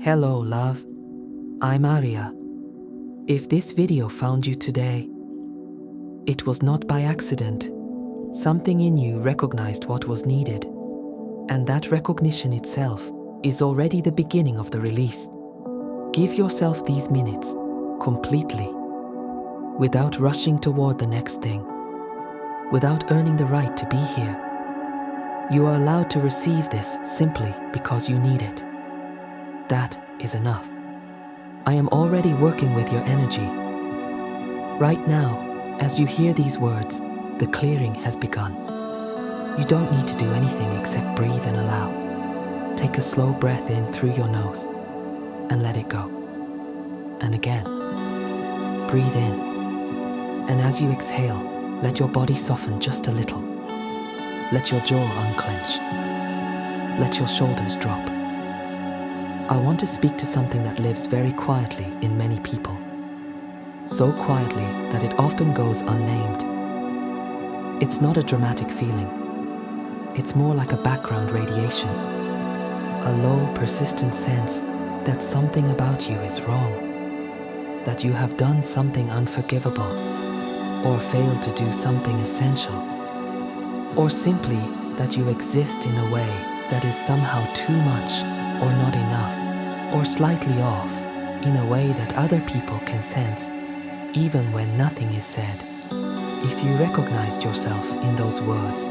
Hello, love. I'm Aria. If this video found you today, it was not by accident. Something in you recognized what was needed, and that recognition itself is already the beginning of the release. Give yourself these minutes completely, without rushing toward the next thing, without earning the right to be here. You are allowed to receive this simply because you need it. That is enough. I am already working with your energy. Right now, as you hear these words, the clearing has begun. You don't need to do anything except breathe and allow. Take a slow breath in through your nose and let it go. And again, breathe in. And as you exhale, let your body soften just a little. Let your jaw unclench. Let your shoulders drop. I want to speak to something that lives very quietly in many people. So quietly that it often goes unnamed. It's not a dramatic feeling. It's more like a background radiation. A low, persistent sense that something about you is wrong. That you have done something unforgivable, or failed to do something essential. Or simply that you exist in a way that is somehow too much, or not enough, or slightly off, in a way that other people can sense, even when nothing is said. If you recognized yourself in those words,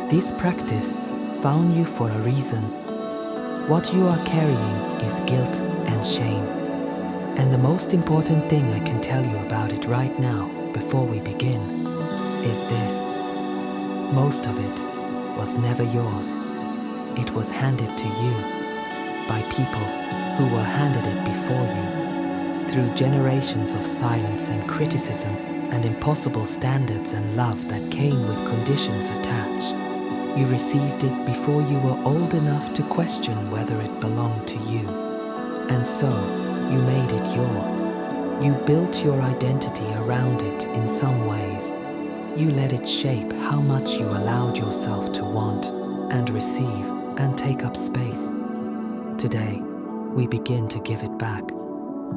this practice found you for a reason. What you are carrying is guilt and shame. And the most important thing I can tell you about it right now, before we begin, is this. Most of it was never yours. It was handed to you by people who were handed it before you, through generations of silence and criticism and impossible standards and love that came with conditions attached. You received it before you were old enough to question whether it belonged to you. And so, you made it yours. You built your identity around it in some ways. You let it shape how much you allowed yourself to want and receive and take up space. Today, we begin to give it back.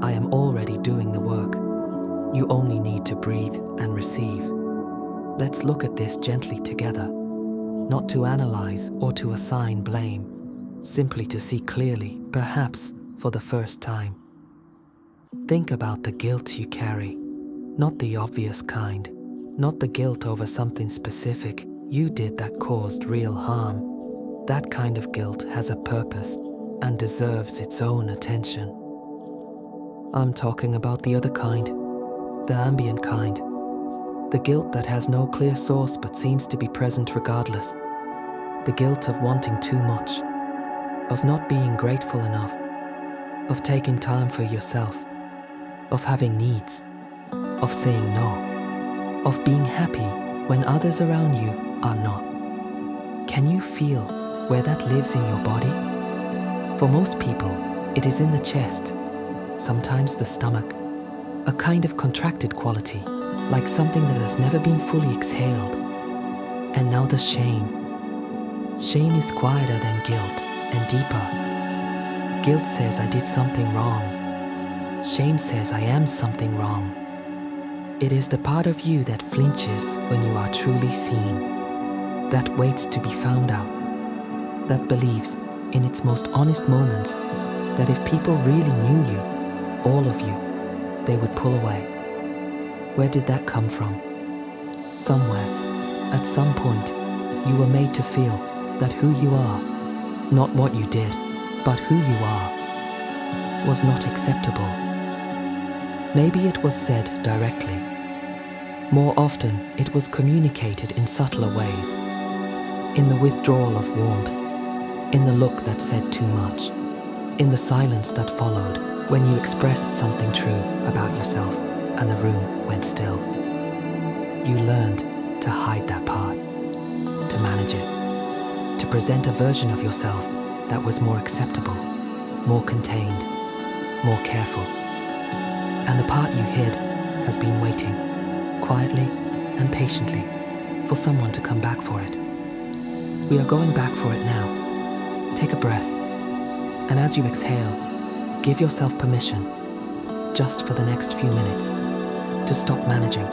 I am already doing the work. You only need to breathe and receive. Let's look at this gently together, not to analyze or to assign blame, simply to see clearly, perhaps for the first time. Think about the guilt you carry, not the obvious kind, not the guilt over something specific you did that caused real harm. That kind of guilt has a purpose and deserves its own attention. I'm talking about the other kind, the ambient kind, the guilt that has no clear source but seems to be present regardless, the guilt of wanting too much, of not being grateful enough, of taking time for yourself, of having needs, of saying no, of being happy when others around you are not. Can you feel where that lives in your body? For most people, it is in the chest, sometimes the stomach, a kind of contracted quality, like something that has never been fully exhaled. And now the shame. Shame is quieter than guilt and deeper. Guilt says I did something wrong. Shame says I am something wrong. It is the part of you that flinches when you are truly seen, that waits to be found out, that believes in its most honest moments that if people really knew you, all of you, they would pull away. Where did that come from? Somewhere, at some point, you were made to feel that who you are, not what you did, but who you are, was not acceptable. Maybe it was said directly. More often, it was communicated in subtler ways, in the withdrawal of warmth, in the look that said too much, in the silence that followed when you expressed something true about yourself and the room went still. You learned to hide that part, to manage it, to present a version of yourself that was more acceptable, more contained, more careful. And the part you hid has been waiting, quietly and patiently, for someone to come back for it. We are going back for it now. Take a breath, and as you exhale, Give yourself permission, just for the next few minutes, to stop managing,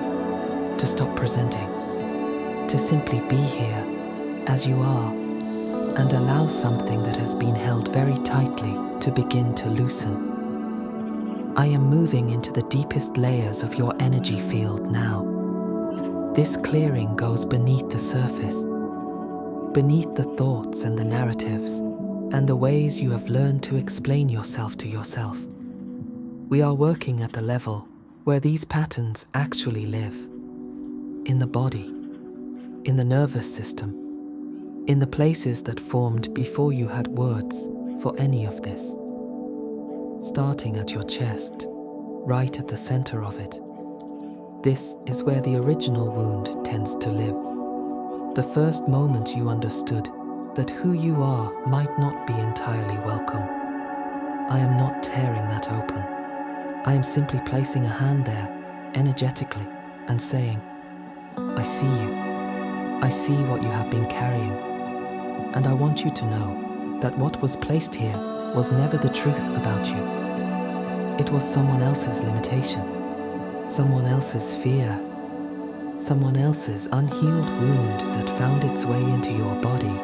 to stop presenting, to simply be here as you are and allow something that has been held very tightly to begin to loosen. I am moving into the deepest layers of your energy field now. This clearing goes beneath the surface, beneath the thoughts and the narratives, and the ways you have learned to explain yourself to yourself. We are working at the level where these patterns actually live. In the body, in the nervous system, in the places that formed before you had words for any of this. Starting at your chest, right at the center of it. This is where the original wound tends to live. The first moment you understood that who you are might not be entirely welcome. I am not tearing that open. I am simply placing a hand there, energetically, and saying, I see you. I see what you have been carrying. And I want you to know that what was placed here was never the truth about you. It was someone else's limitation, someone else's fear, someone else's unhealed wound that found its way into your body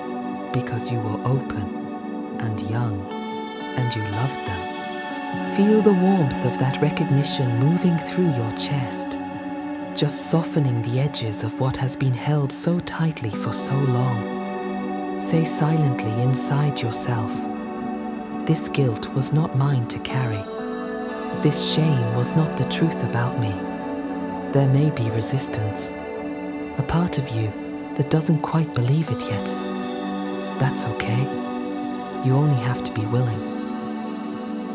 because you were open and young and you loved them. Feel the warmth of that recognition moving through your chest, just softening the edges of what has been held so tightly for so long. Say silently inside yourself, this guilt was not mine to carry. This shame was not the truth about me. There may be resistance, a part of you that doesn't quite believe it yet. That's okay. You only have to be willing.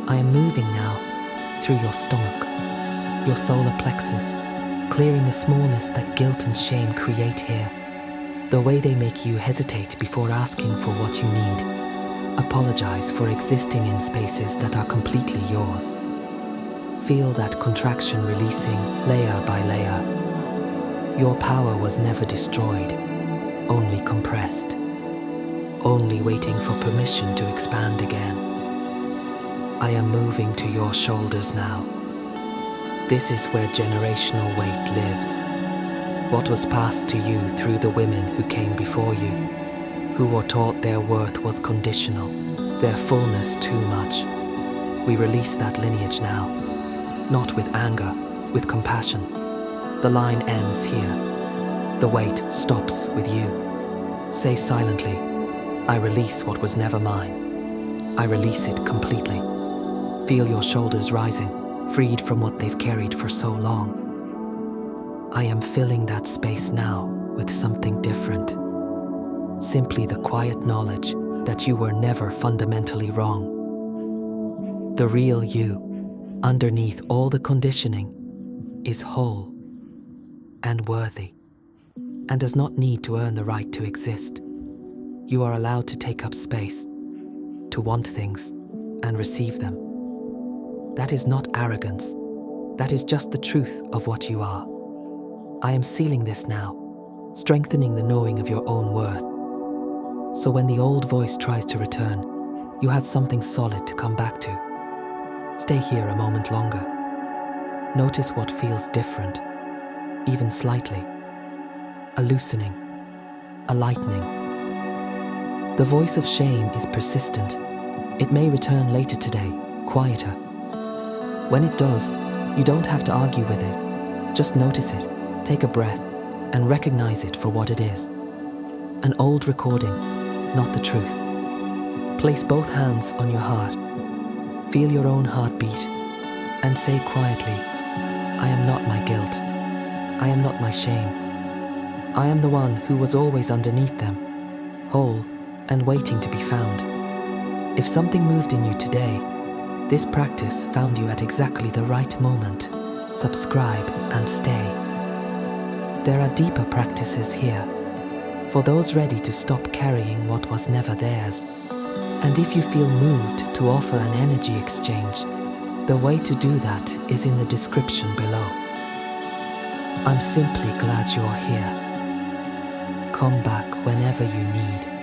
I am moving now through your stomach, your solar plexus, clearing the smallness that guilt and shame create here. The way they make you hesitate before asking for what you need. Apologize for existing in spaces that are completely yours. Feel that contraction releasing layer by layer. Your power was never destroyed, only compressed, only waiting for permission to expand again. I am moving to your shoulders now. This is where generational weight lives. What was passed to you through the women who came before you, who were taught their worth was conditional, their fullness too much. We release that lineage now, not with anger, with compassion. The line ends here. The weight stops with you. Say silently, I release what was never mine. I release it completely. Feel your shoulders rising, freed from what they've carried for so long. I am filling that space now with something different. Simply the quiet knowledge that you were never fundamentally wrong. The real you, underneath all the conditioning, is whole and worthy, and does not need to earn the right to exist. You are allowed to take up space, to want things and receive them. That is not arrogance. That is just the truth of what you are. I am sealing this now, strengthening the knowing of your own worth. So when the old voice tries to return, you have something solid to come back to. Stay here a moment longer. Notice what feels different, even slightly. A loosening, a lightening. The voice of shame is persistent. It may return later today, quieter. When it does, you don't have to argue with it. Just notice it, take a breath, and recognize it for what it is. An old recording, not the truth. Place both hands on your heart. Feel your own heartbeat, and say quietly, I am not my guilt. I am not my shame. I am the one who was always underneath them, whole and waiting to be found. If something moved in you today, this practice found you at exactly the right moment. Subscribe and stay. There are deeper practices here, for those ready to stop carrying what was never theirs. And if you feel moved to offer an energy exchange, the way to do that is in the description below. I'm simply glad you're here. Come back whenever you need.